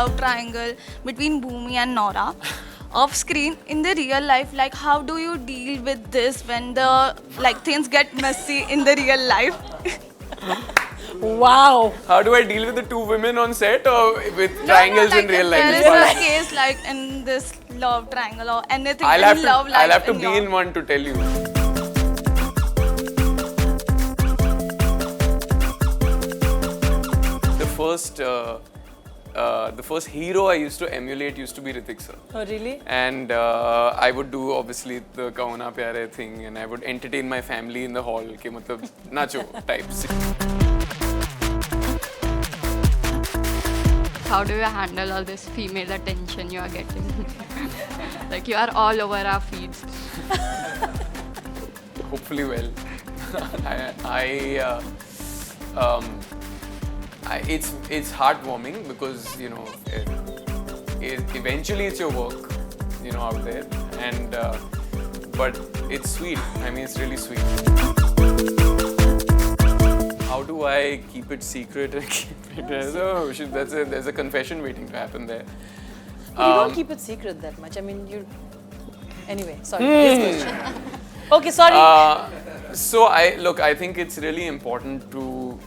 love triangle between Bhumi and Nora off screen. In the real life, like how do you deal with this when the things get messy in the real life? Wow. How do I deal with the two women on set or with triangles in real life? There is a case like in this love triangle or anything in love life. I'll have to be in one to tell you. The first hero I used to emulate used to be Hrithik sir. Oh, really? And I would do obviously the Kaho Naa Pyaar Hai thing, and I would entertain my family in the hall. Ke matlab nacho types. How do you handle all this female attention you are getting? Like you are all over our feeds. Hopefully well. It's heartwarming because you know eventually it's your work, you know, out there, and but it's sweet. I mean, it's really sweet. How do I keep it secret and keep it? Oh shit! There's a confession waiting to happen there. You don't keep it secret that much. I mean, you. Anyway, sorry. This question. Okay, sorry. So I think it's really important to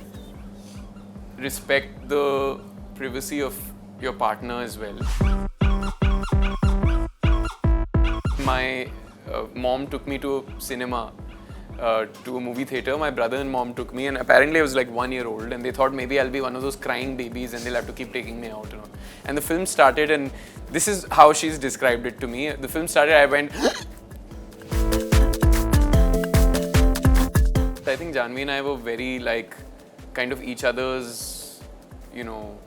respect the privacy of your partner as well. My mom took me to a cinema, to a movie theater. My brother and mom took me, and apparently I was like 1 year old, and they thought maybe I'll be one of those crying babies and they'll have to keep taking me out and all. And the film started, and this is how she's described it to me. The film started, I went. I think Janhvi and I were very kind of each other's, you know,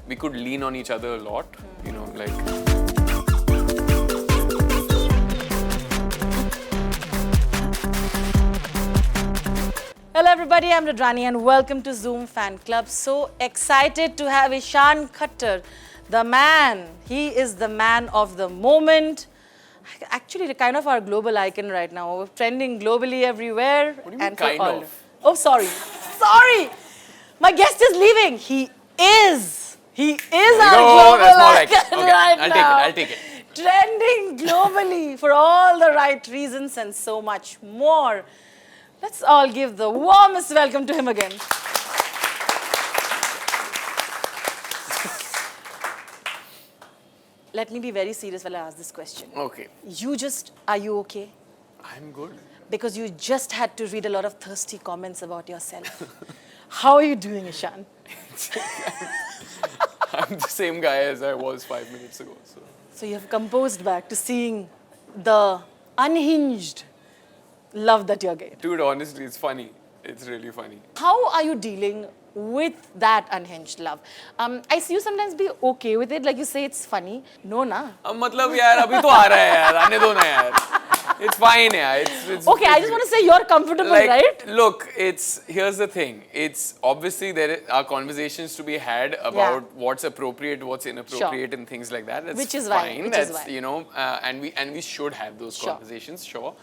we could lean on each other a lot, you know, like. Hello everybody, I'm Radrani and welcome to Zoom Fan Club. So excited to have Ishaan Khatter, the man. He is the man of the moment. Actually, kind of our global icon right now. We're trending globally everywhere. What do you mean, kind of? Oh, sorry. Sorry! My guest is leaving. He is our global icon right now. I'll take it. Trending globally for all the right reasons and so much more. Let's all give the warmest welcome to him again. Let me be very serious while I ask this question. Okay. Are you okay? I'm good. Because you just had to read a lot of thirsty comments about yourself. How are you doing, Ishaan? I'm the same guy as I was 5 minutes ago. So you have composed back to seeing the unhinged love that you're getting. Dude, honestly, it's funny. It's really funny. How are you dealing with that unhinged love? I see you sometimes be okay with it, like you say it's funny. No, na. Matlab yaar, abhi to aa raha hai yaar. Aane do na yaar. It's fine, yeah. It's okay, I just want to say you're comfortable, right? Look, here's the thing. It's obviously there are conversations to be had about what's appropriate, what's inappropriate, and things like that. That's which is fine. That's you know, and we should have those conversations, sure.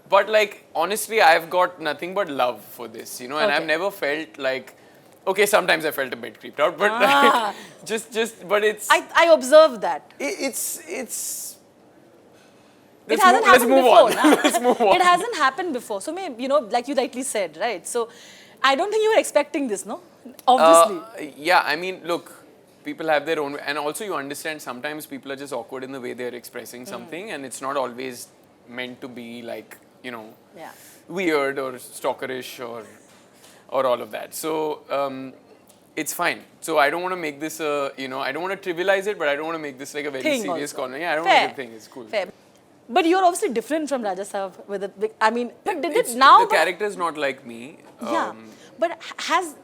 But honestly, I've got nothing but love for this, you know, and I've never felt like. Okay, sometimes I felt a bit creeped out, but but it's. I observed that. It hasn't happened before. Let's move on. It hasn't happened before. So maybe, you know, like you rightly said, right? So I don't think you were expecting this, no? Obviously. Yeah, I mean, look, people have their own, and also you understand sometimes people are just awkward in the way they're expressing something, and it's not always meant to be like, you know, weird or stalkerish or all of that. So it's fine. So I don't want to make this you know, I don't want to trivialize it, but I don't want to make this like a very serious corner. Yeah, I don't want to make thing. It's cool. Fair. But you're obviously different from Raja Saab with a big, I mean, but did it now? The character is not like me. Yeah. But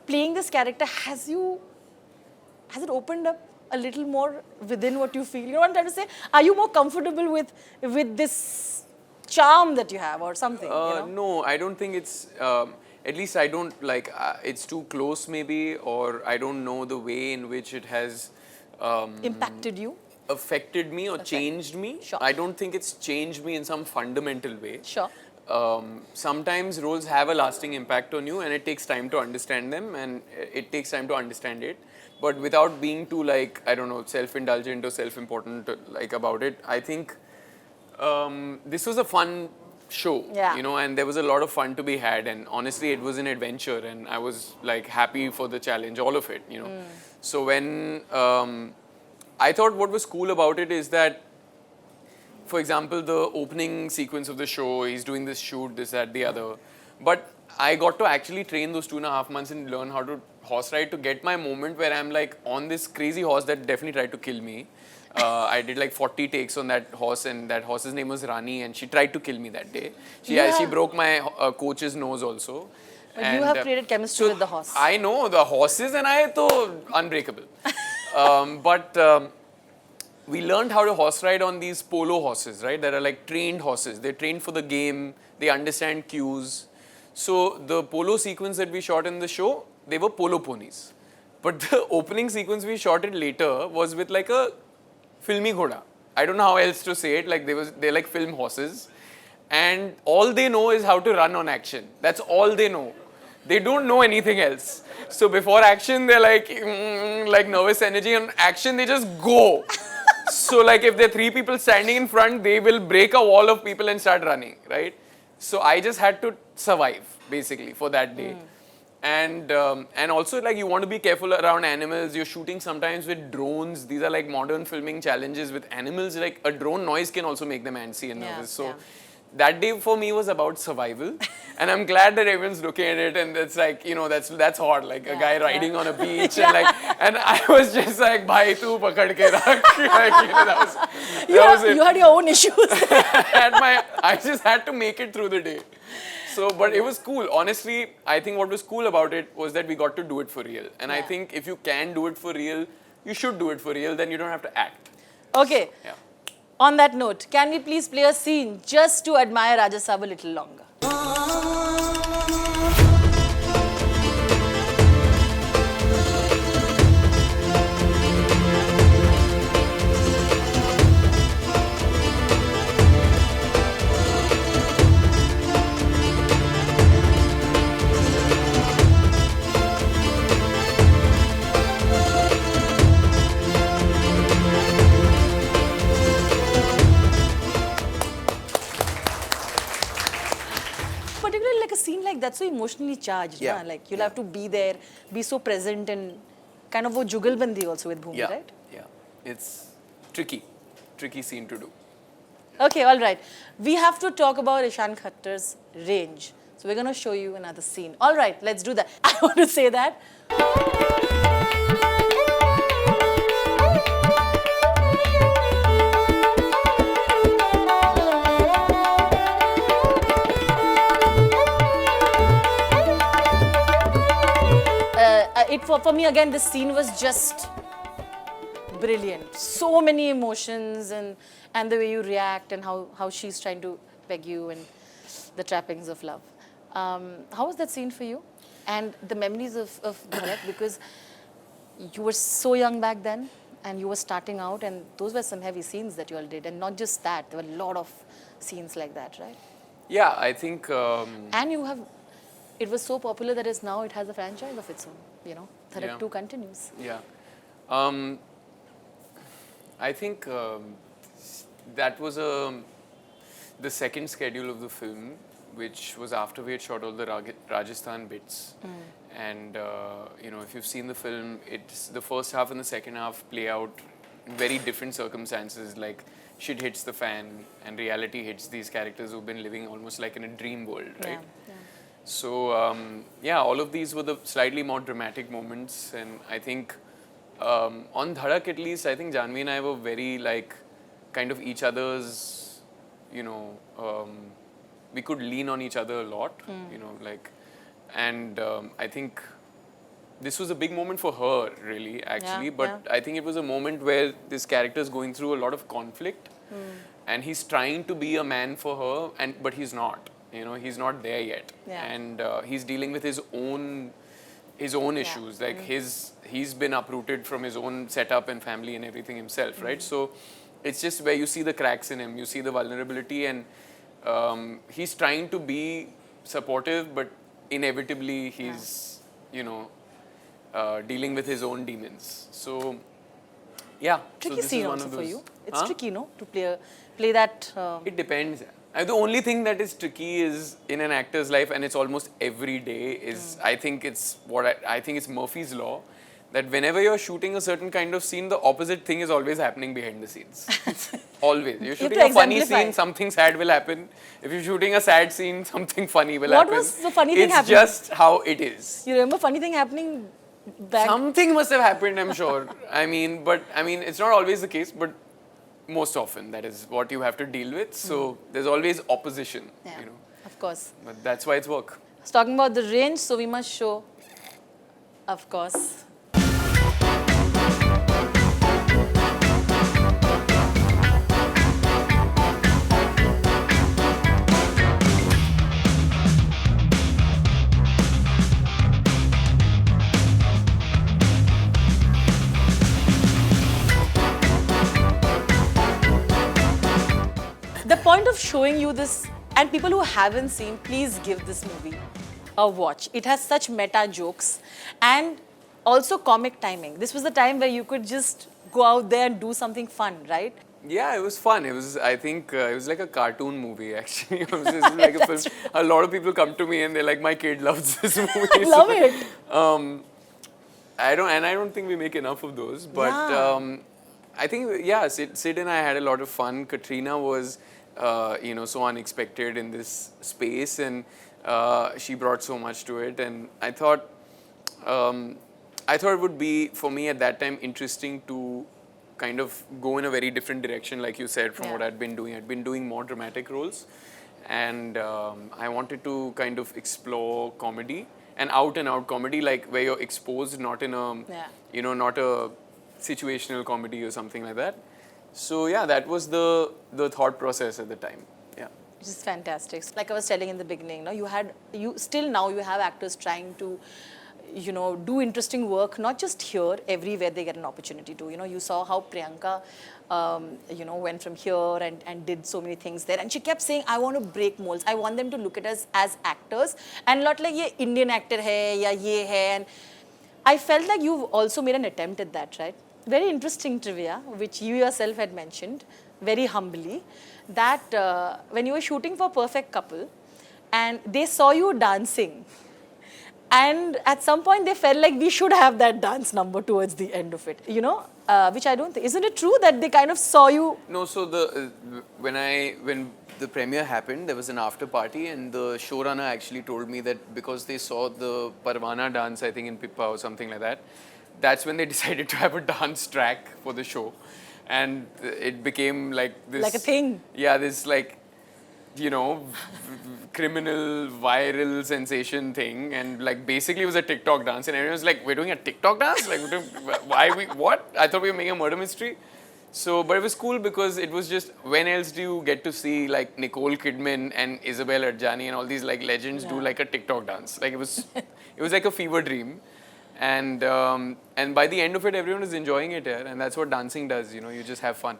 playing this character, has it opened up a little more within what you feel? You know what I'm trying to say? Are you more comfortable with this charm that you have or something? You know? No, I don't think it's, at least I don't like, it's too close maybe, or I don't know the way in which it has impacted you? Affected me or changed me. Sure. I don't think it's changed me in some fundamental way. Sure. sometimes roles have a lasting impact on you and it takes time to understand them and it takes time to understand it. But without being too like, I don't know, self-indulgent or self-important like about it, I think this was a fun show, you know, and there was a lot of fun to be had, and honestly it was an adventure and I was like happy for the challenge, all of it, you know. So when I thought what was cool about it is that, for example, the opening sequence of the show, he's doing this shoot, this, that, the other, but I got to actually train those 2.5 months and learn how to horse ride to get my moment where I'm like on this crazy horse that definitely tried to kill me. I did like 40 takes on that horse, and that horse's name was Rani, and she tried to kill me that day. She broke my coach's nose also. But and, you have created chemistry with the horse. I know, the horses and I, to unbreakable. We learned how to horse ride on these polo horses, right? That are like trained horses. They're trained for the game. They understand cues. So the polo sequence that we shot in the show, they were polo ponies. But the opening sequence we shot it later was with like a filmy ghoda. I don't know how else to say it. Like they're like film horses, and all they know is how to run on action. That's all they know. They don't know anything else. So before action, they're like nervous energy. On action, they just go. So like if there are 3 people standing in front, they will break a wall of people and start running, right? So I just had to survive basically for that day. And also like you want to be careful around animals. You're shooting sometimes with drones. These are like modern filming challenges with animals. Like a drone noise can also make them antsy and nervous. So that day for me was about survival. And I'm glad that everyone's looking at it and it's like, you know, that's hot. Like a guy riding on a beach and like, and I was just like, bhai tu pakad ke rakh. Like, you know, that was it. You had your own issues. I just had to make it through the day. So, but it was cool. Honestly, I think what was cool about it was that we got to do it for real. And I think if you can do it for real, you should do it for real. Then you don't have to act. Okay. Yeah. On that note, can we please play a scene just to admire Raja Saab a little longer? Particularly like a scene like that's so emotionally charged. Yeah. Na? Like you'll have to be there, be so present, and kind of wo jugalbandi also with Bhumi, right? Yeah. It's tricky scene to do. Okay, all right. We have to talk about Ishaan Khatter's range. So we're going to show you another scene. All right, let's do that. I want to say that. For me, again, this scene was just brilliant. So many emotions and the way you react and how she's trying to peg you and the trappings of love. How was that scene for you? And the memories of Dhadak, because you were so young back then and you were starting out, and those were some heavy scenes that you all did. And not just that, there were a lot of scenes like that, right? Yeah, I think... and you have... It was so popular that now it has a franchise of its own, you know. Dhadak 2 continues. Yeah. I think that was the second schedule of the film, which was after we had shot all the Rajasthan bits. And, you know, if you've seen the film, it's the first half and the second half play out in very different circumstances. Like, shit hits the fan and reality hits these characters who've been living almost like in a dream world, right? Yeah. So, yeah, all of these were the slightly more dramatic moments. And I think on Dhadak at least, I think Janhvi and I were very like kind of each other's, you know, we could lean on each other a lot, you know, like, and I think this was a big moment for her really, actually. But I think it was a moment where this character is going through a lot of conflict and he's trying to be a man for her, but he's not. You know, he's not there yet, and he's dealing with his own issues. Like he's been uprooted from his own setup and family and everything himself, right? So it's just where you see the cracks in him, you see the vulnerability, and he's trying to be supportive, but inevitably he's, dealing with his own demons. So, yeah. Tricky so this scene is one also of for those. you. It's Huh? tricky, no, to play that. It depends. The only thing that is tricky is in an actor's life, and it's almost every day, is I think it's I think it's Murphy's law, that whenever you're shooting a certain kind of scene, the opposite thing is always happening behind the scenes. Always. You're shooting to a funny exemplify. scene, something sad will happen. If you're shooting a sad scene, something funny will What happen. was the funny thing it's happening? just how it is. You remember funny thing happening back? Something must have happened, I'm sure. It's not always the case, but most often that is what you have to deal with. So there's always opposition, Yeah, you know. of course. But that's why it's work. I was talking about the range, so we must show, of course. The point of showing you this, and people who haven't seen, please give this movie a watch. It has such meta jokes and also comic timing. This was the time where you could just go out there and do something fun, right? Yeah, it was fun. It was, I think, it was like a cartoon movie actually. It was just like a film. A lot of people come to me and they're like, my kid loves this movie. I love it. I don't think we make enough of those. But Yeah. I think, yeah, Sid and I had a lot of fun. Katrina was, so unexpected in this space, and she brought so much to it. And I thought it would be, for me at that time, interesting to kind of go in a very different direction, like you said, from what I'd been doing. I'd been doing more dramatic roles, and I wanted to kind of explore comedy, and out comedy, like where you're exposed, not in a, not a situational comedy or something like that. So yeah, that was the thought process at the time. Yeah. Which is fantastic. Like I was telling in the beginning, no, you have actors trying to, do interesting work, not just here, everywhere they get an opportunity to. You saw how Priyanka, went from here and did so many things there. And she kept saying, I want to break molds. I want them to look at us as actors and not like, ye Indian actor hai, ya ye hai. And I felt like you've also made an attempt at that, right? Very interesting trivia, which you yourself had mentioned, very humbly, that when you were shooting for Perfect Couple, and they saw you dancing, and at some point they felt like we should have that dance number towards the end of it, which I don't think. Isn't it true that they kind of saw you? No, so when the premiere happened, there was an after party, and the showrunner actually told me that because they saw the Parwaana dance, I think in Pippa or something like that, that's when they decided to have a dance track for the show. And it became like this... Like a thing. Yeah, this like, criminal, viral sensation thing. And like basically it was a TikTok dance. And everyone was like, we're doing a TikTok dance? Like, what? I thought we were making a murder mystery. So, but it was cool because it was just, when else do you get to see like Nicole Kidman and Isabel Adjani and all these like legends do like a TikTok dance? Like it was like a fever dream. And by the end of it, everyone is enjoying it here, and that's what dancing does. You just have fun.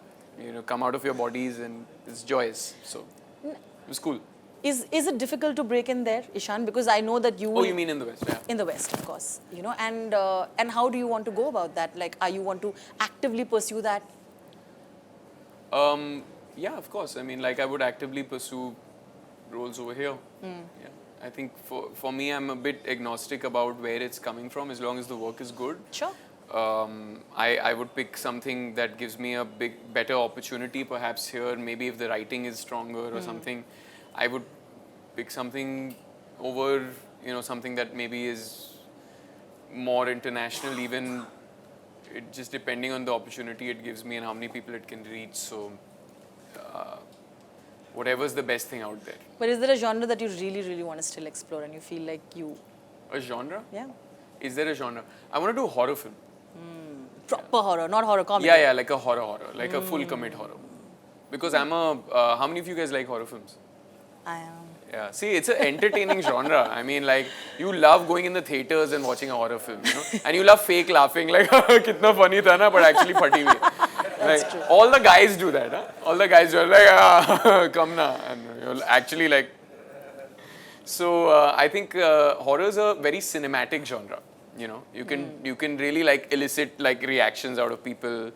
Come out of your bodies, and it's joyous. So it was cool. Is it difficult to break in there, Ishaan? Because I know that you. Oh, you mean in the West? Yeah. In the West, of course. And how do you want to go about that? Like, are you want to actively pursue that? Yeah, of course. I mean, like I would actively pursue roles over here. Yeah. I think for me, I'm a bit agnostic about where it's coming from, as long as the work is good. Sure. I would pick something that gives me a better opportunity, perhaps here. Maybe if the writing is stronger or something, I would pick something over, something that maybe is more international, even just depending on the opportunity it gives me and how many people it can reach. So, whatever's the best thing out there. But is there a genre that you really, really want to still explore and you feel like you... A genre? Yeah. Is there a genre? I want to do horror film. Proper horror, not horror comedy. Yeah, like a horror, like a full commit horror. Because I'm how many of you guys like horror films? I am. Yeah, see, it's an entertaining genre. I mean, like, you love going in the theaters and watching a horror film, And you love fake laughing, like, kitna funny tha na, but actually phati hui. Like, true. all the guys do that, huh? All the guys are like, ah, come na. And you're actually like. So I think horror is a very cinematic genre. You know, you can really like elicit like reactions out of people.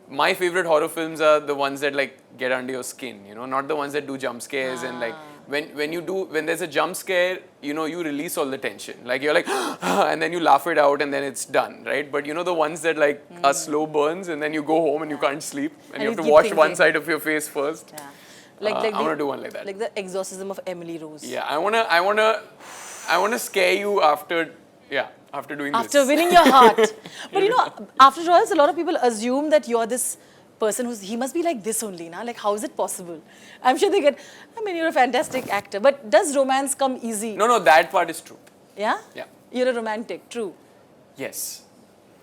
My favorite horror films are the ones that like get under your skin. You know, not the ones that do jump scares and like when there's a jump scare, you know, you release all the tension. Like you're like, and then you laugh it out and then it's done, right? But you know the ones that like are slow burns and then you go home and you can't sleep and you have to keep wash thinking. one side of your face first. Yeah. I want to do one like that. Like the exorcism of Emily Rose. Yeah, I wanna scare you after doing this. After winning your heart. But you know, after Royals, a lot of people assume that you're this person he must be like this only, na? Like, how is it possible? I'm sure you're a fantastic actor. But does romance come easy? No, that part is true. Yeah? Yeah. You're a romantic, true. Yes.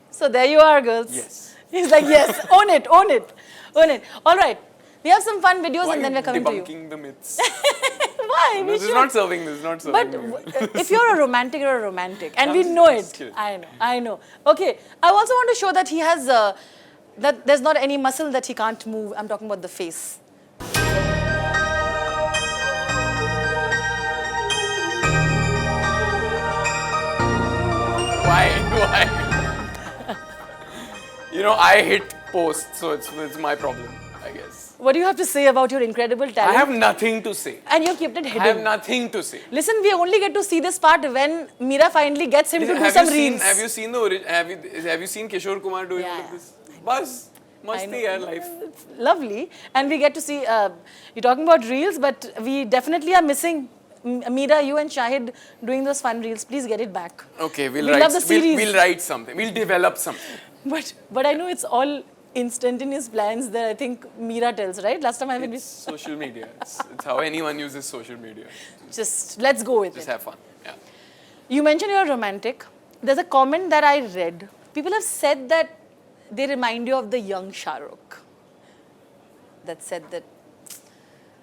So there you are, girls. Yes. He's like, yes, own it. All right. We have some fun videos Why and then we're coming to you. debunking the myths? Why? This is not serving. This is not serving. But if you're a romantic, you're a romantic. And we know it. kidding. I know. Okay. I also want to show that he has, that there's not any muscle that he can't move. I'm talking about the face. Why? You know, I hit post, so it's my problem, I guess. What do you have to say about your incredible talent? I have nothing to say. And you kept it hidden. I have nothing to say. Listen, we only get to see this part when Meera finally gets him to do some reels. Have you seen have you seen Kishore Kumar doing all of this? Bas, masti hai life. It's lovely. And we get to see, you're talking about reels, but we definitely are missing Meera, you and Shahid doing those fun reels. Please get it back. Okay, We love the series. We'll write something. We'll develop something. But I know it's all instantaneous plans that I think Meera tells, right? Last time It's social media. It's how anyone uses social media. Just let's go with Just it. have fun. Yeah. You mentioned you're romantic. There's a comment that I read. People have said that they remind you of the young Shah Rukh. That said that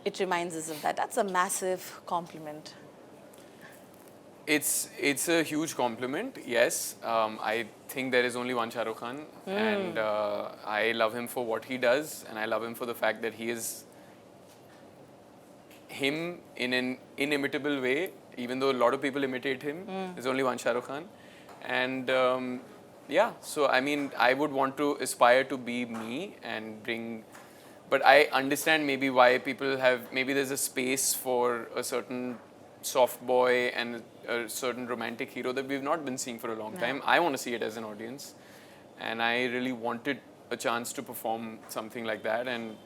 it reminds us of that. That's a massive compliment. It's a huge compliment, yes. I think there is only one Shah Rukh Khan and I love him for what he does and I love him for the fact that he is him in an inimitable way, even though a lot of people imitate him. There's only one Shah Rukh Khan. And yeah, so I mean, I would want to aspire to be me and bring, but I understand maybe why people have, maybe there's a space for a certain soft boy and a certain romantic hero that we've not been seeing for a long time. I want to see it as an audience and I really wanted a chance to perform something like that and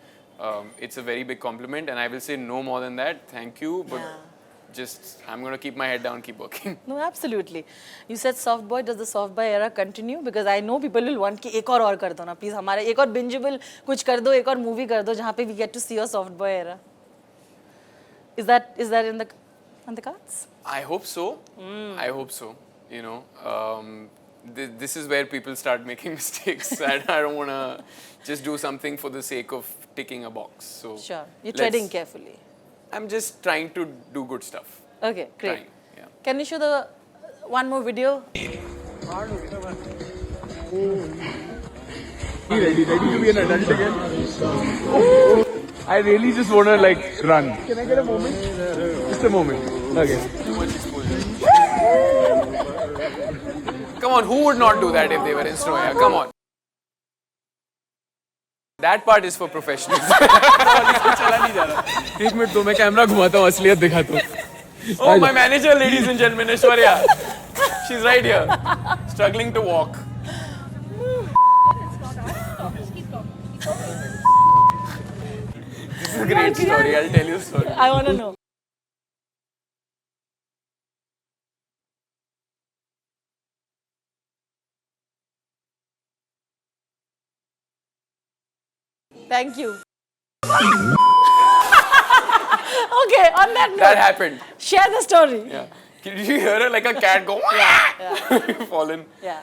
it's a very big compliment and I will say no more than that. Thank you, but just I'm going to keep my head down, keep working. No, absolutely. You said soft boy. Does the soft boy era continue? Because I know people will want कि एक और कर दो ना, please हमारे एक और bingeable कुछ कर दो, एक और movie कर दो जहाँ पे we get to see your soft boy era. Is that on the cards? I hope so. I hope so. You know, this is where people start making mistakes. I don't want to just do something for the sake of ticking a box. So sure, you're treading carefully. I'm just trying to do good stuff. Okay, great. Trying, yeah. Can you show the one more video? Ready to be an adult again? I really just want to like run. Can I get a moment? Just a moment. Okay. Too much exposure. Come on, who would not do that if they were in Snoya? Come on. That part is for professionals. एक minute दो मैं camera घुमाता हूँ असलियत दिखाता हूँ. Oh, my manager, ladies and gentlemen, Aishwarya. She's right here, struggling to walk. This is a great story. I'll tell you a story. I want to know. Thank you. Okay, on that note, That happened. share the story. Yeah. Did you hear her like a cat go? Fallen. Yeah.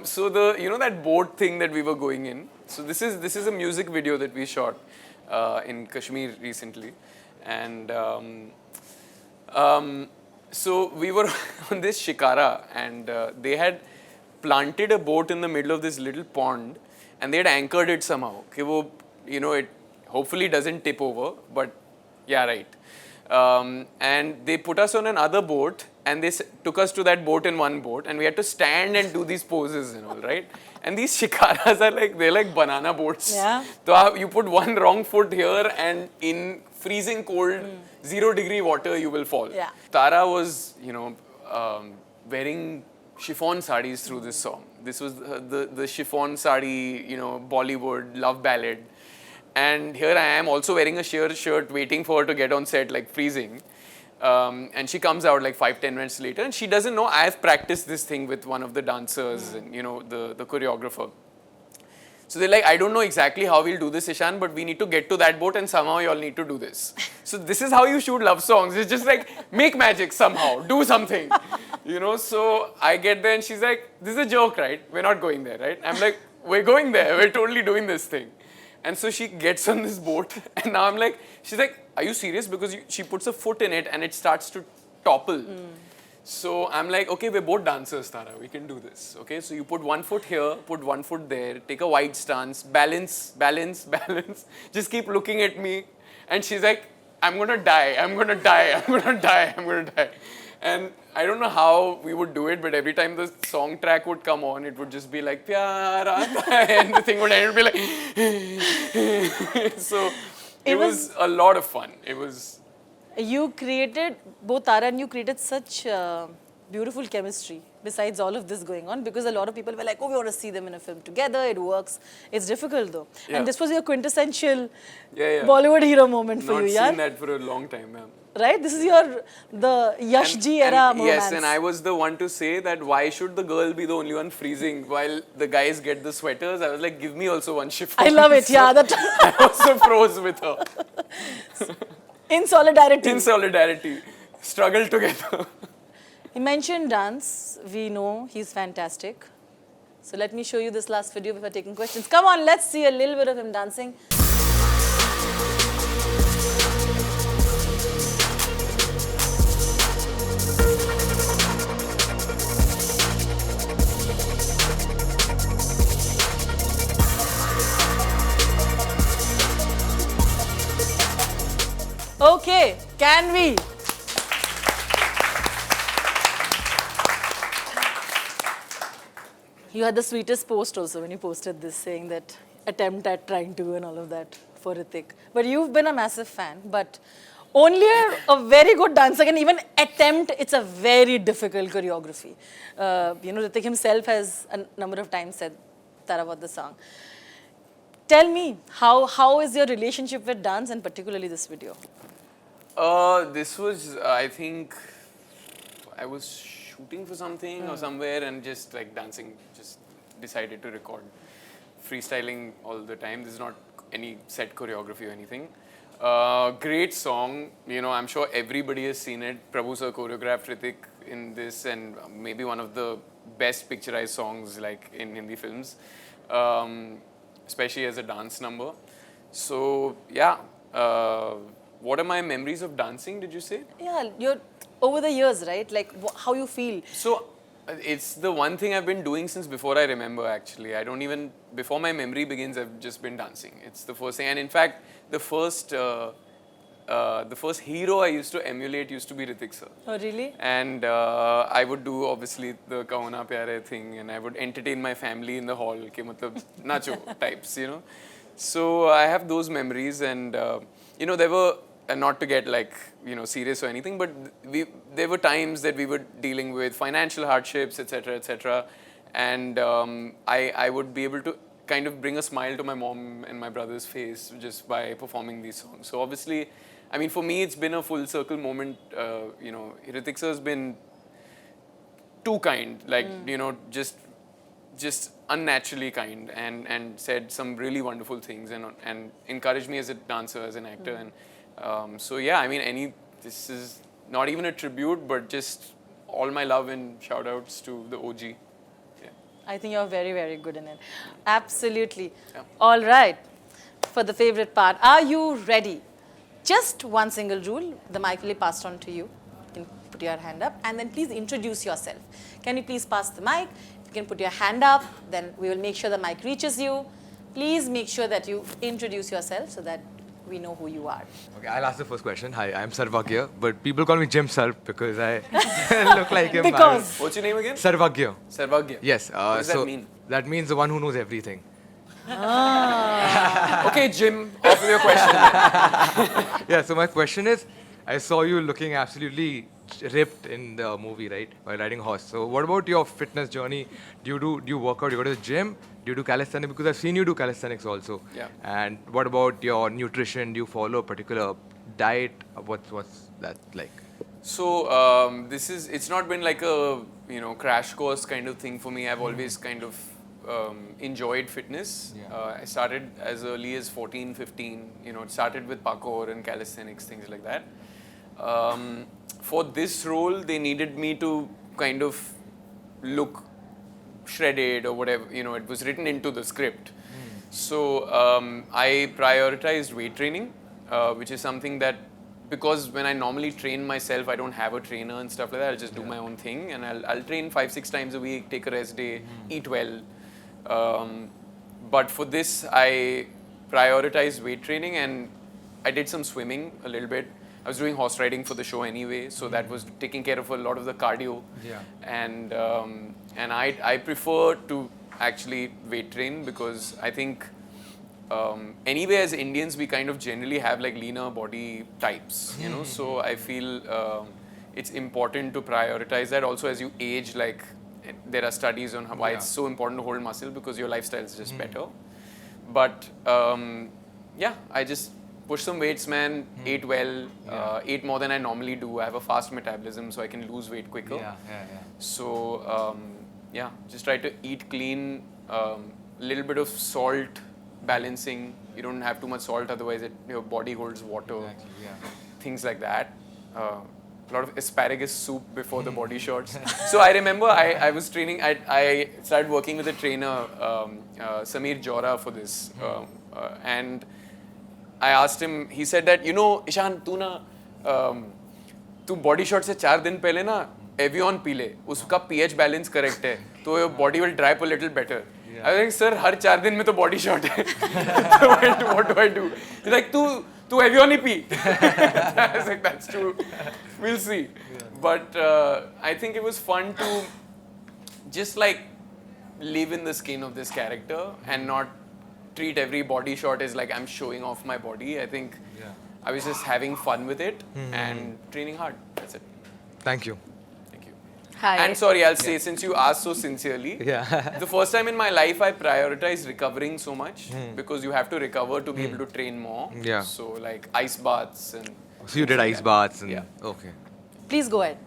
So you know that boat thing that we were going in. So this is a music video that we shot in Kashmir recently, and so we were on this shikara, and they had planted a boat in the middle of this little pond, and they had anchored it somehow. कि वो, you know, it hopefully doesn't tip over, but yeah, right. And they put us on another boat, and they took us to that boat in one boat, and we had to stand and do these poses and all, right? And these shikaras are like, they're like banana boats. Yeah. So you put one wrong foot here, and in freezing cold, 0-degree water, you will fall. Yeah. Tara was, you know, wearing chiffon sarees through this song. This was the chiffon saree, you know, Bollywood love ballad. And here I am also wearing a sheer shirt, waiting for her to get on set, like freezing. And she comes out like 5-10 minutes later, and she doesn't know I've practiced this thing with one of the dancers and, you know, the choreographer. So they're like, I don't know exactly how we'll do this, Ishaan, but we need to get to that boat and somehow you all need to do this. So this is how you shoot love songs. It's just like, make magic somehow, do something. You know, so I get there and she's like, this is a joke, right? We're not going there, right? I'm like, we're going there. We're totally doing this thing. And so she gets on this boat and now I'm like, she's like, are you serious? Because she puts a foot in it and it starts to topple. So I'm like, okay, we're both dancers, Tara. We can do this. Okay, so you put one foot here, put one foot there, take a wide stance, balance, balance, balance. Just keep looking at me. And she's like, I'm going to die. I'm going to die. I'm going to die. I'm going to die. And I don't know how we would do it, but every time the song track would come on, it would just be like, Pyaar Aata Hai, and the thing would end, it would be like, so it was a lot of fun. It was... You created, both Tara and you created such beautiful chemistry besides all of this going on, because a lot of people were like, oh, we want to see them in a film together, it works. It's difficult though. Yeah. And this was your quintessential Yeah. Bollywood hero moment for Not you, seen yeah? that for a long time, ma'am. Right? This is the Yash Ji era romance. Yes, and I was the one to say that why should the girl be the only one freezing while the guys get the sweaters? I was like, give me also one chiffon. I love it, So yeah. That I also froze with her. in solidarity. In solidarity. Struggle together. He mentioned dance. We know he's fantastic. So let me show you this last video before taking questions. Come on, let's see a little bit of him dancing. Okay, can we? You had the sweetest post also when you posted this, saying that attempt at trying to and all of that for Hrithik. But you've been a massive fan, but only a very good dancer can even attempt. It's a very difficult choreography. You know, Hrithik himself has a number of times said Tara about the song. Tell me, how is your relationship with dance and particularly this video? This was, I think, I was shooting for something or somewhere and just like dancing, just decided to record. Freestyling all the time. This is not any set choreography or anything. Great song. You know, I'm sure everybody has seen it. Prabhu sir choreographed Hrithik in this, and maybe one of the best picturized songs like in Hindi films, especially as a dance number. So yeah. What are my memories of dancing, did you say? Yeah, you're over the years, right? Like how you feel. So it's the one thing I've been doing since before I remember, actually. I don't even, before my memory begins, I've just been dancing. It's the first thing. And in fact, the first hero I used to emulate used to be Hrithik sir. Oh, really? And I would do obviously the Kaho Naa Pyaar Hai thing, and I would entertain my family in the hall, ke matlab nacho types, you know. So I have those memories, and you know, there were, and not to get like, you know, serious or anything, but there were times that we were dealing with financial hardships, etc., etc. And I would be able to kind of bring a smile to my mom and my brother's face just by performing these songs. So obviously, I mean, for me, it's been a full circle moment. You know, Hrithik sir has been too kind, like, you know, just unnaturally kind, and said some really wonderful things, and encouraged me as a dancer, as an actor. And so yeah, I mean, this is not even a tribute, but just all my love and shout outs to the OG. Yeah. I think you're very, very good in it. Absolutely. Yeah. All right. For the favorite part, are you ready? Just one single rule. The mic will be passed on to you. You can put your hand up and then please introduce yourself. Can you please pass the mic? If you can put your hand up, then we will make sure the mic reaches you. Please make sure that you introduce yourself so that we know who you are. Okay, I'll ask the first question. Hi, I'm Sarvagya, but people call me Jim Sarv because I look like him. Because What's your name again? Sarvagya. Sarvagya. Yes. What does that mean? That means the one who knows everything. Okay, Jim, off with your question. Yeah, so my question is, I saw you looking absolutely ripped in the movie, right? While riding a horse. So what about your fitness journey? Do you work out? Do you go to the gym? Do you do calisthenics? Because I've seen you do calisthenics also. Yeah. And what about your nutrition? Do you follow a particular diet? What's that like? So it's not been like a crash course kind of thing for me. I've always kind of enjoyed fitness. Yeah. I started as early as 14, 15. It started with parkour and calisthenics, things like that. For this role, they needed me to kind of look shredded or whatever. It was written into the script. So I prioritized weight training, which is something that, because when I normally train myself, I don't have a trainer and stuff like that. I'll just do my own thing, and I'll train 5-6 times a week, take a rest day, eat well. But for this, I prioritized weight training, and I did some swimming a little bit. I was doing horse riding for the show anyway, so that was taking care of a lot of the cardio. Yeah. And I prefer to actually weight train because I think anyway as Indians we kind of generally have like leaner body types, so I feel it's important to prioritize that. Also as you age, like there are studies on why it's so important to hold muscle because your lifestyle is just better. But yeah, I just pushed some weights, man, ate well, ate more than I normally do. I have a fast metabolism, so I can lose weight quicker. So yeah, just try to eat clean, little bit of salt balancing. You don't have too much salt, otherwise your body holds water. Exactly, yeah. Things like that. A lot of asparagus soup before the body shots. So I remember I was training, I started working with a trainer, Samir Jora, for this. And I asked him, he said that, Ishaan, तू body shot से 4 दिन पहले ना Evian P ले, उसका pH balance correct है, तो your body will dry up a little better. I was like, sir, हर 4 दिन में तो body shot है. What do I do? He's like, तू Evian he P. I was like, that's true. We'll see. But I think it was fun to just like live in the skin of this character and not treat every body shot as like I'm showing off my body. I think I was just having fun with it and training hard. That's it. Thank you. Thank you. Hi. And sorry, I'll say, since you asked so sincerely, the first time in my life I prioritized recovering so much because you have to recover to be able to train more. Yeah. So like ice baths and... So you did ice baths and... Yeah. Okay. please go ahead.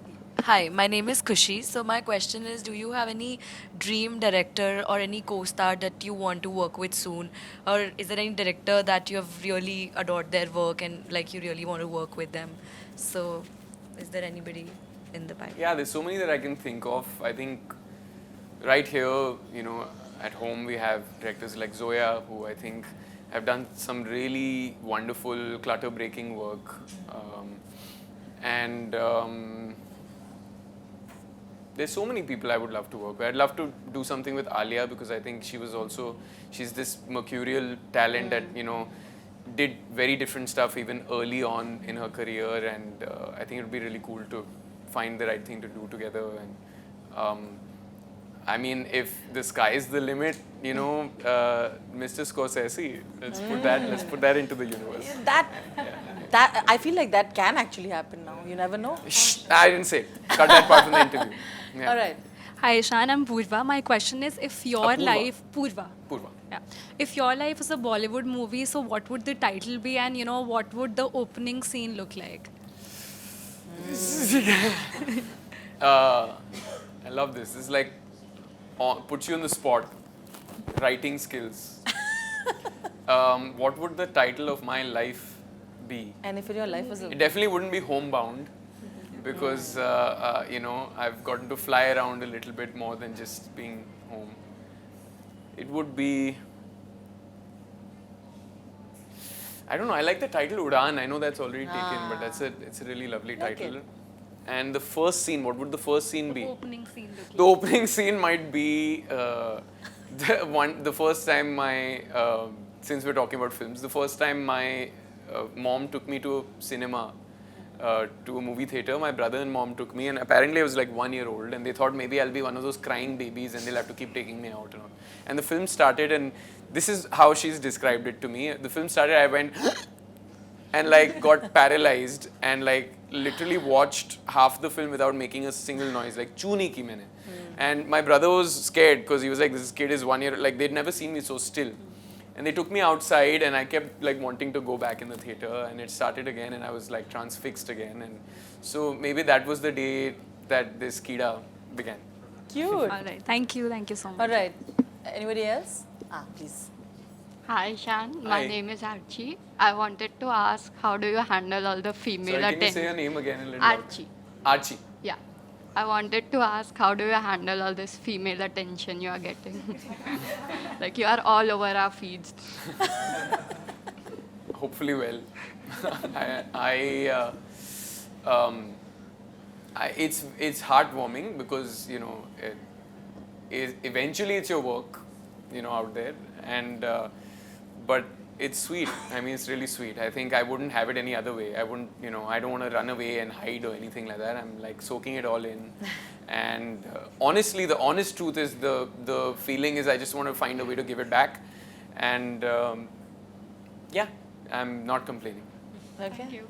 Hi, my name is Kushi. So my question is, do you have any dream director or any co-star that you want to work with soon? Or is there any director that you have really adored their work and like you really want to work with them? So is there anybody in the pipeline? Yeah, there's so many that I can think of. I think right here, at home we have directors like Zoya, who I think have done some really wonderful clutter-breaking work. There's so many people I would love to work with. I'd love to do something with Alia because I think she's this mercurial talent that, did very different stuff even early on in her career, and I think it would be really cool to find the right thing to do together. And I mean, if the sky is the limit, Mr. Scorsese, let's put that into the universe. That I feel like that can actually happen now. You never know. Shh, I didn't say. Cut that part from the interview. Yeah. All right. Hi Ishaan, I'm Purva. My question is, if your Apurva. life, Purva, Purva. yeah, if your life is a Bollywood movie, so what would the title be, and what would the opening scene look like? I love this. This is like puts you on the spot. Writing skills. What would the title of my life be? And if your life was a... It definitely wouldn't be Homebound because I've gotten to fly around a little bit more than just being home. It would be, I don't know, I like the title Udaan. I know that's already taken, but it's a really lovely title. And the first scene, what would the first scene be? The opening scene look The opening scene might be The first time since we're talking about films, the first time my mom took me to a cinema, to a movie theater, my brother and mom took me, and apparently I was like 1 year old, and they thought maybe I'll be one of those crying babies and they'll have to keep taking me out and all. And the film started, and this is how she's described it to me. The film started, I went and like got paralyzed and like literally watched half the film without making a single noise, like choo nahi ki maine. And my brother was scared because he was like, this kid is 1 year, like they'd never seen me so still. And they took me outside, and I kept like wanting to go back in the theater, and it started again, and I was like transfixed again. And so maybe that was the day that this Kida began. Cute. All right. Thank you so much. All right. Anybody else? Please. Hi, Ishaan. My Hi. name is Archie. I wanted to ask, how do you handle all the female Sorry, can you say attention? your name again a little louder? Archie. Archie. Yeah. I wanted to ask, how do you handle all this female attention you are getting? Like, you are all over our feeds. Hopefully well. It's heartwarming because, you know, eventually it's your work, you know, out there, and but it's sweet. I mean, it's really sweet. I think I wouldn't have it any other way. I wouldn't, you know, I don't want to run away and hide or anything like that. I'm like soaking it all in. And honestly, the honest truth is the feeling is I just want to find a way to give it back. And yeah, I'm not complaining. Okay. Thank you.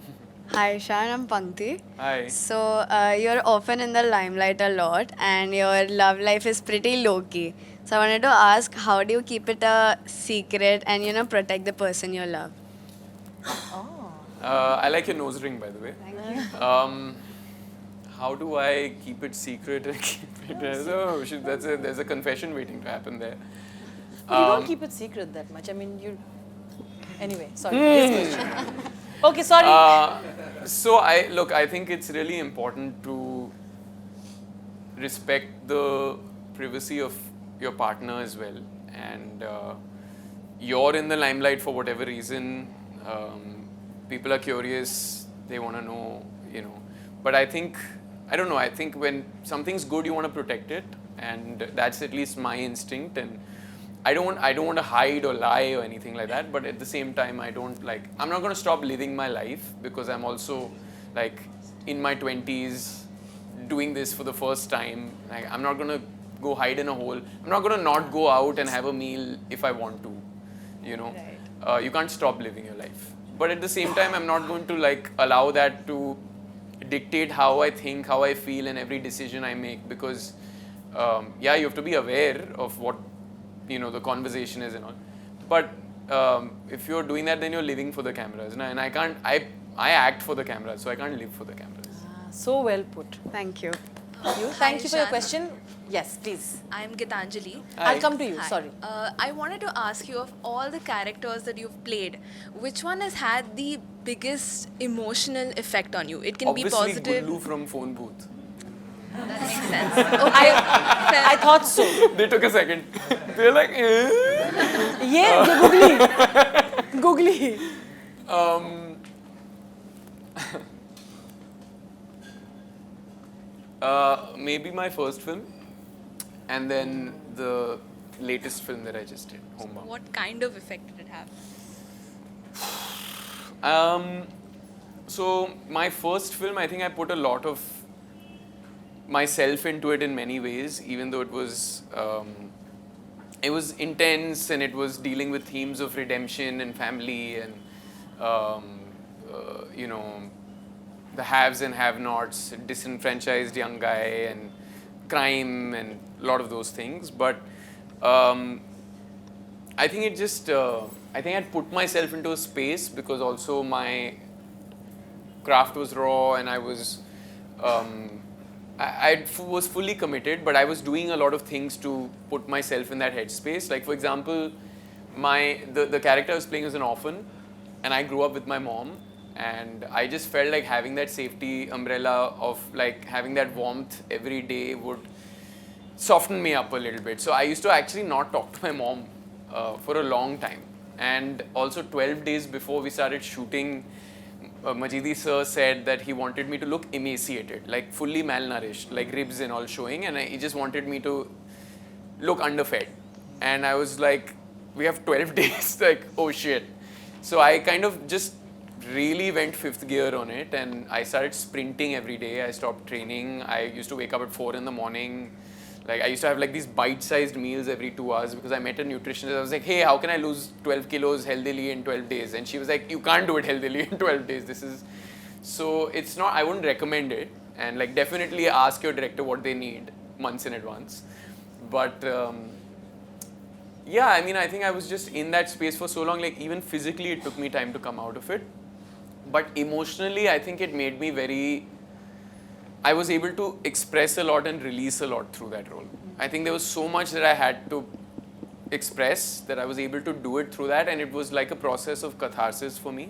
Hi Ishaan, I'm Pankti. Hi. So you're often in the limelight a lot and your love life is pretty low-key. So I wanted to ask, how do you keep it a secret and, you know, protect the person you love? I like your nose ring, by the way. Thank you. How do I keep it secret and keep it? Oh, shit, there's a confession waiting to happen there. You don't keep it secret that much. I mean, you. Anyway, sorry. This question. Okay, sorry. So I think it's really important to respect the privacy of your partner as well. And you're in the limelight for whatever reason. People are curious. They want to know, you know. But I think when something's good, you want to protect it, and that's at least my instinct. And I don't want to hide or lie or anything like that. But at the same time, I'm not going to stop living my life because I'm also like in my 20s doing this for the first time. Like, I'm not going to go hide in a hole. I'm not going to not go out and have a meal if I want to, you know. Right. You can't stop living your life. But at the same time, I'm not going to like allow that to dictate how I think, how I feel, and every decision I make, because yeah, you have to be aware of what, you know, the conversation is and all. But if you're doing that, then you're living for the cameras, and I act for the cameras, so I can't live for the cameras. So well put. Thank you. Thank you for your Ishaan. question. Yes, please. I'm Gitanjali. I'll come to you. Hi. Sorry. I wanted to ask you, of all the characters that you've played, which one has had the biggest emotional effect on you? It can Obviously, be positive. Gullu from Phone Booth. That makes sense. Okay. Fair. I thought so. They took a second. They're like, Yeah, googly. Googly. Maybe my first film, and then the latest film that I just did, Homebound. What kind of effect did it have? So my first film, I think I put a lot of myself into it in many ways, even though it was intense and it was dealing with themes of redemption and family and you know, the haves and have-nots, disenfranchised young guy, and crime and a lot of those things. But I think it just, I think I'd put myself into a space because also my craft was raw and I was, I was fully committed, but I was doing a lot of things to put myself in that headspace. Like, for example, the character I was playing was an orphan, and I grew up with my mom. And I just felt like having that safety umbrella of like having that warmth every day would soften me up a little bit. So I used to actually not talk to my mom for a long time. And also 12 days before we started shooting, Majidi sir said that he wanted me to look emaciated, like fully malnourished, like ribs and all showing. And he just wanted me to look underfed. And I was like, we have 12 days, like, oh shit. So I kind of just really went fifth gear on it, and I started sprinting every day. I stopped training. I used to wake up at 4 in the morning. Like, I used to have like these bite-sized meals every 2 hours because I met a nutritionist. I was like, hey, how can I lose 12 kilos healthily in 12 days? And she was like, you can't do it healthily in 12 days. So it's not, I wouldn't recommend it. And like, definitely ask your director what they need months in advance. But yeah, I mean, I think I was just in that space for so long, like even physically it took me time to come out of it. But emotionally, I think it made me I was able to express a lot and release a lot through that role. I think there was so much that I had to express that I was able to do it through that, and it was like a process of catharsis for me.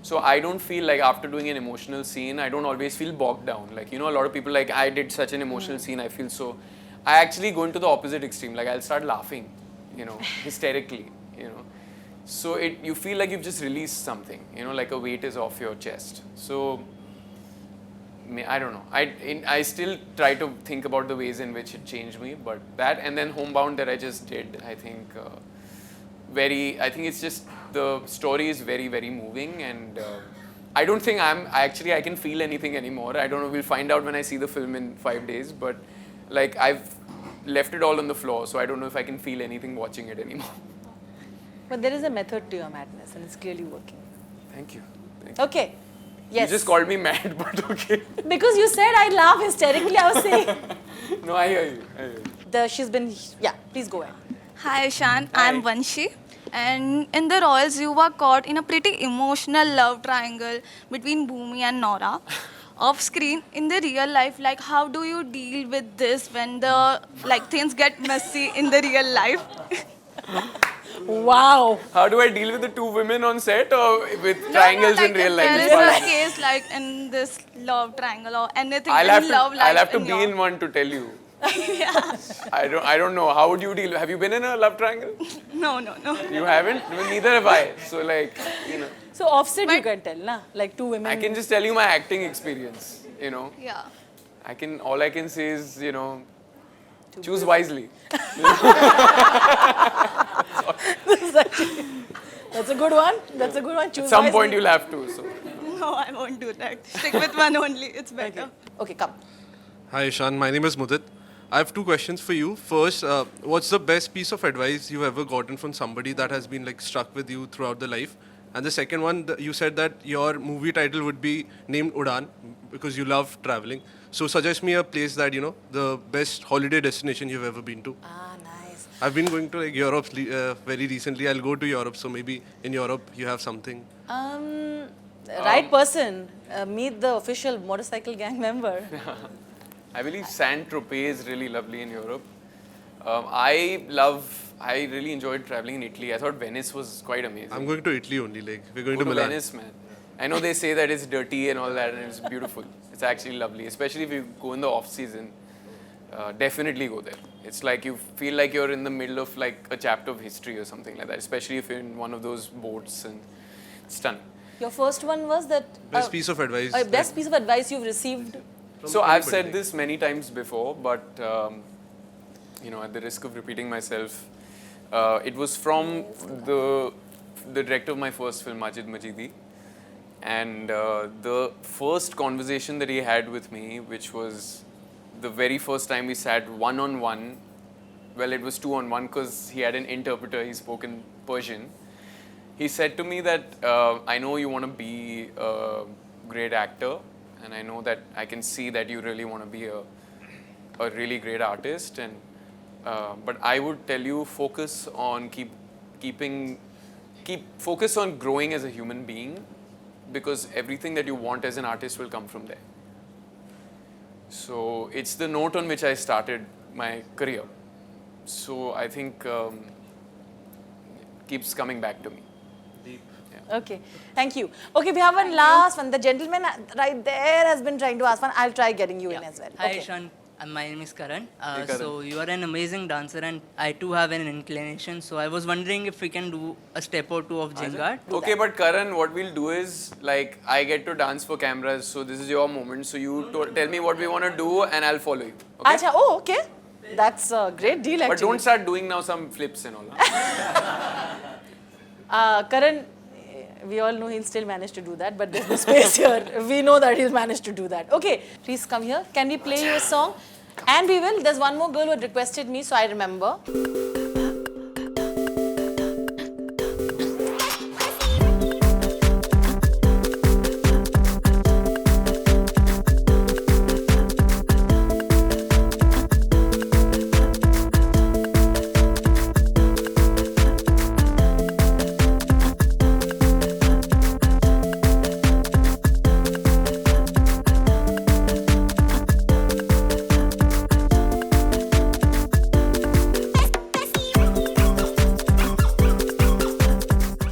So I don't feel like after doing an emotional scene, I don't always feel bogged down. Like, you know, a lot of people like, I did such an emotional scene, I feel so... I actually go into the opposite extreme. Like, I'll start laughing, you know, hysterically, you know. So you feel like you've just released something, you know, like a weight is off your chest. So, I don't know. I still try to think about the ways in which it changed me, but that and then Homebound that I just did, I think, I think it's just, the story is very, very moving, and I don't think I can feel anything anymore. I don't know, we'll find out when I see the film in 5 days, but like I've left it all on the floor, so I don't know if I can feel anything watching it anymore. But there is a method to your madness, and it's clearly working. Thank you. Okay. Yes. You just called me mad, but okay. Because you said I laugh hysterically, I was saying. No, I hear you. Yeah, please go ahead. Hi Ishaan, Hi. I'm Vanshi. And in the Royals, you were caught in a pretty emotional love triangle between Bhumi and Nora. Off screen, in the real life, like how do you deal with this when the things get messy in the real life? Wow. How do I deal with the two women on set or with triangles in real life? There is a case like in this love triangle or anything in love life. I'll have to be in one to tell you. Yeah. I don't know. How would you deal? Have you been in a love triangle? No. You haven't? Well, neither have I. So like, you know. So offset you can tell, na? Like two women. I can just tell you my acting experience, you know. Yeah. All I can say is, you know, choose wisely. That's a good one. Choose At some wisely. point you'll have to. So. No, I won't do that. Stick with one only. It's better. Okay, come. Hi Ishaan, my name is Mudit. I have two questions for you. First, what's the best piece of advice you've ever gotten from somebody that has been like struck with you throughout the life? And the second one, you said that your movie title would be named Udaan because you love traveling. So suggest me a place that, you know, the best holiday destination you've ever been to. Ah, nice. I've been going to like Europe very recently. I'll go to Europe, so maybe in Europe you have something. Right person. Meet the official motorcycle gang member. I believe Saint-Tropez is really lovely in Europe. I really enjoyed traveling in Italy. I thought Venice was quite amazing. I'm going to Italy only, like we're going Go to Milan. Venice, man. I know they say that it's dirty and all that, and it's beautiful. It's actually lovely, especially if you go in the off season. Definitely go there. It's like you feel like you're in the middle of like a chapter of history or something like that, especially if you're in one of those boats, and it's stunning. Your first one was that... Best piece of advice. Best piece of advice you've received? So I've said this many times before, but you know, at the risk of repeating myself, it was from the director of my first film, Majid Majidi, and the first conversation that he had with me, which was the very first time we sat one-on-one. Well, it was two-on-one because he had an interpreter. He spoke in Persian. He said to me that I know you want to be a great actor, and I know that I can see that you really want to be a really great artist, and but I would tell you, focus on focus on growing as a human being, because everything that you want as an artist will come from there. So it's the note on which I started my career. So I think keeps coming back to me. Deep. Yeah. Okay, thank you. Okay, we have one last one. The gentleman right there has been trying to ask one. I'll try getting you in as well. Hi, Okay. Ishaan. My name is Karan. Hey, Karan. So you are an amazing dancer, and I too have an inclination. So I was wondering if we can do a step or two of Jingad. Okay, but Karan, what we'll do is, like, I get to dance for cameras, so this is your moment. So you tell me what we want to do, and I'll follow you. Okay? Acha, oh, okay. That's a great deal, actually. But don't start doing now some flips and all. Karan, we all know he'll still manage to do that, but there's no space here. We know that he'll manage to do that. Okay, please come here. Can we play you a song? And we will. There's one more girl who had requested me, so I remember.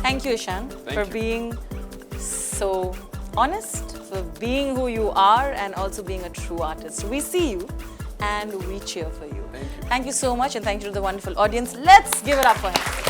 Thank you, Ishaan, for being so honest, for being who you are, and also being a true artist. We see you and we cheer for you. Thank you so much, and thank you to the wonderful audience. Let's give it up for him.